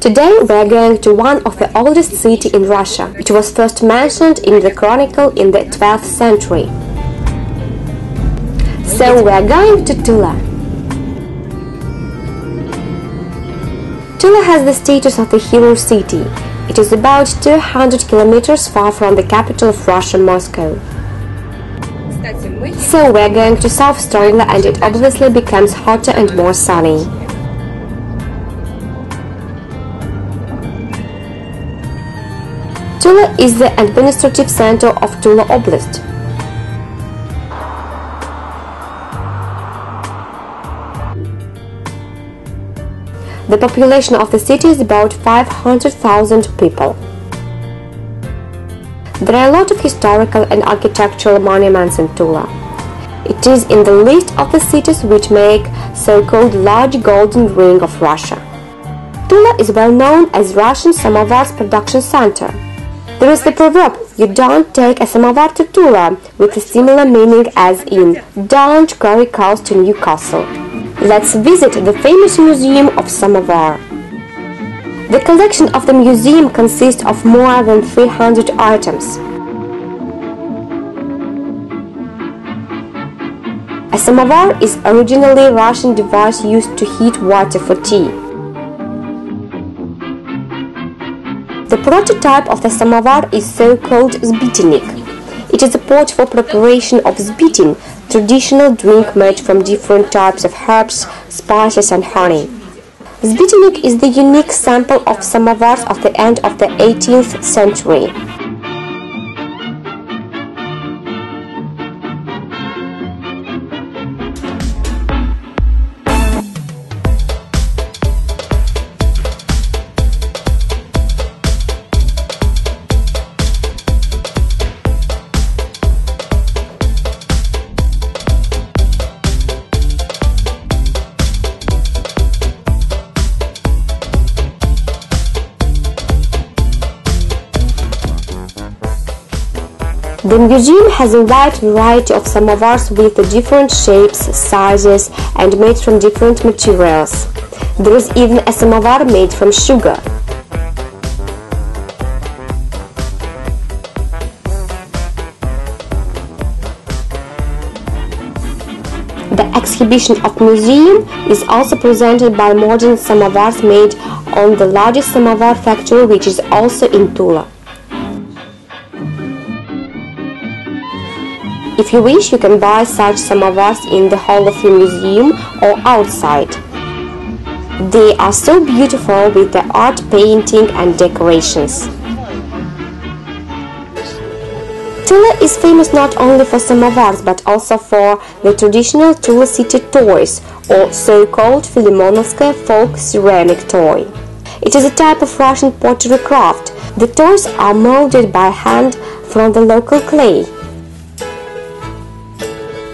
Today we are going to one of the oldest cities in Russia. It was first mentioned in the chronicle in the 12th century. So we are going to Tula. Tula has the status of a hero city. It is about 200 kilometers far from the capital of Russia, Moscow. So we are going to south strongly, and it obviously becomes hotter and more sunny. Tula is the administrative center of Tula Oblast. The population of the city is about 500,000 people. There are a lot of historical and architectural monuments in Tula. It is in the list of the cities which make so-called large golden ring of Russia. Tula is well known as Russian Samovar's production center. There is the proverb, you don't take a samovar to Tula, with a similar meaning as in, don't carry cows to Newcastle. Let's visit the famous museum of Samovar. The collection of the museum consists of more than 300 items. A samovar is originally a Russian device used to heat water for tea. The prototype of the samovar is so-called sbitnik. It is a pot for preparation of zbitin, traditional drink made from different types of herbs, spices and honey. Zbitnik is the unique sample of samovars of the end of the 18th century. The museum has a wide variety of samovars with different shapes, sizes and made from different materials. There is even a samovar made from sugar. The exhibition of museum is also presented by modern samovars made on the largest samovar factory, which is also in Tula. If you wish, you can buy such samovars in the hall of your museum or outside. They are so beautiful with the art painting and decorations. Tula is famous not only for samovars but also for the traditional Tula city toys, or so-called Filimonovskaya folk ceramic toy. It is a type of Russian pottery craft. The toys are molded by hand from the local clay.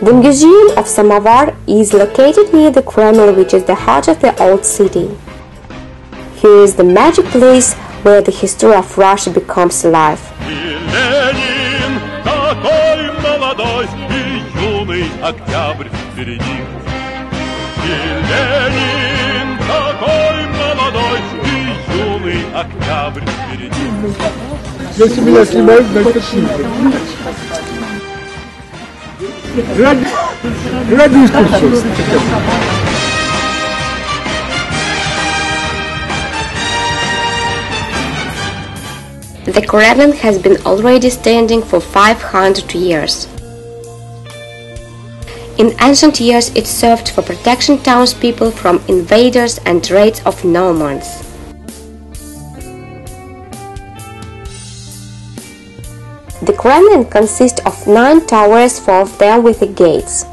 The Museum of Samovar is located near the Kremlin, which is the heart of the old city. Here is the magic place where the history of Russia becomes alive. The Kremlin has been already standing for 500 years. In ancient years it served for protection townspeople from invaders and raids of Normans. The Kremlin consists of 9 towers, 4 of them with the gates.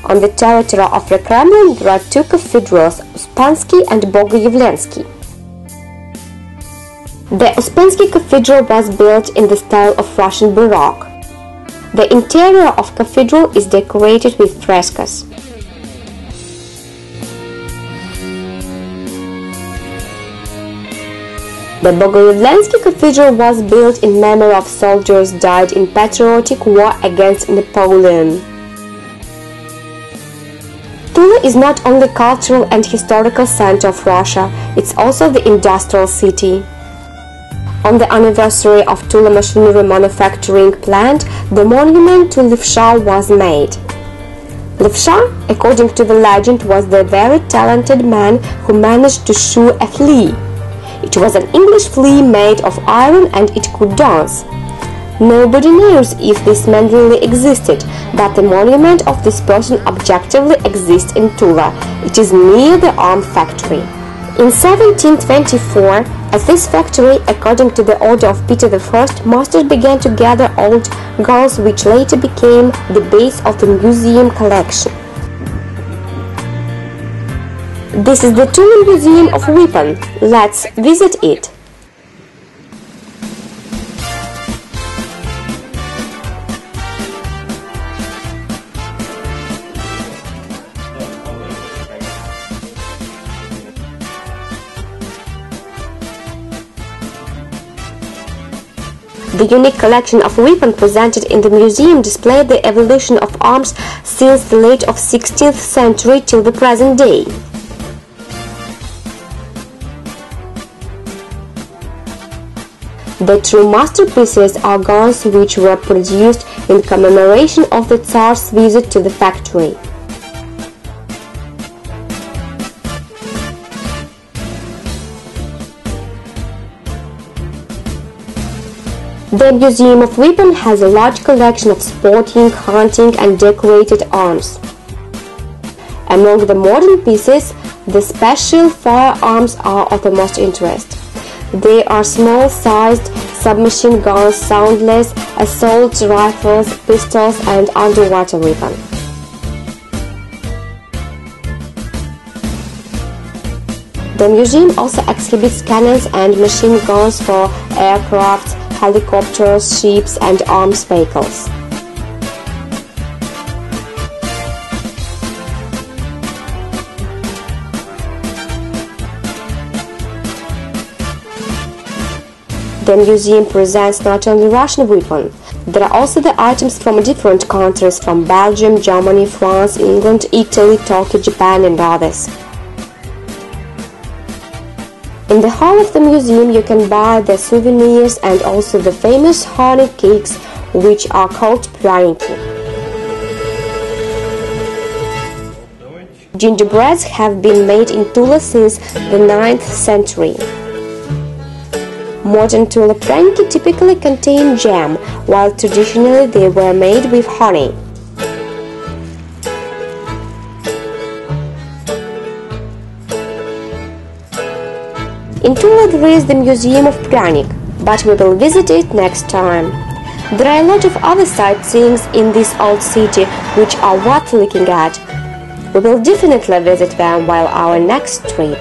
On the territory of the Kremlin there are 2 cathedrals, Uspensky and Bogoyevlensky. The Uspensky Cathedral was built in the style of Russian Baroque. The interior of the cathedral is decorated with frescoes. The Bogoyevlensky Cathedral was built in memory of soldiers died in patriotic war against Napoleon. Tula is not only cultural and historical center of Russia, it's also the industrial city. On the anniversary of Tula machinery manufacturing plant, the monument to Levsha was made. Levsha, according to the legend, was the very talented man who managed to shoe a flea. It was an English flea made of iron and it could dance. Nobody knows if this man really existed, but the monument of this person objectively exists in Tula. It is near the arm factory. In 1724, at this factory, according to the order of Peter I, masters began to gather old guns which later became the base of the museum collection. This is the Tula Museum of Weapons. Let's visit it. The unique collection of weapons presented in the museum display the evolution of arms since the late of 16th century till the present day. The true masterpieces are guns which were produced in commemoration of the Tsar's visit to the factory. The Museum of Weapons has a large collection of sporting, hunting and decorated arms. Among the modern pieces, the special firearms are of the most interest. They are small-sized submachine guns, soundless assault rifles, pistols and underwater weapons. The museum also exhibits cannons and machine guns for aircraft, helicopters, ships and arms vehicles. The museum presents not only Russian weapons, there are also the items from different countries from Belgium, Germany, France, England, Italy, Turkey, Japan and others. In the hall of the museum you can buy the souvenirs and also the famous honey cakes which are called pryaniki. Gingerbreads have been made in Tula since the 9th century. Modern Tula pryaniki typically contain jam, while traditionally they were made with honey. In Tula there is the Museum of Pryanik, but we will visit it next time. There are a lot of other sightseeings in this old city which are worth looking at. We will definitely visit them while our next trip.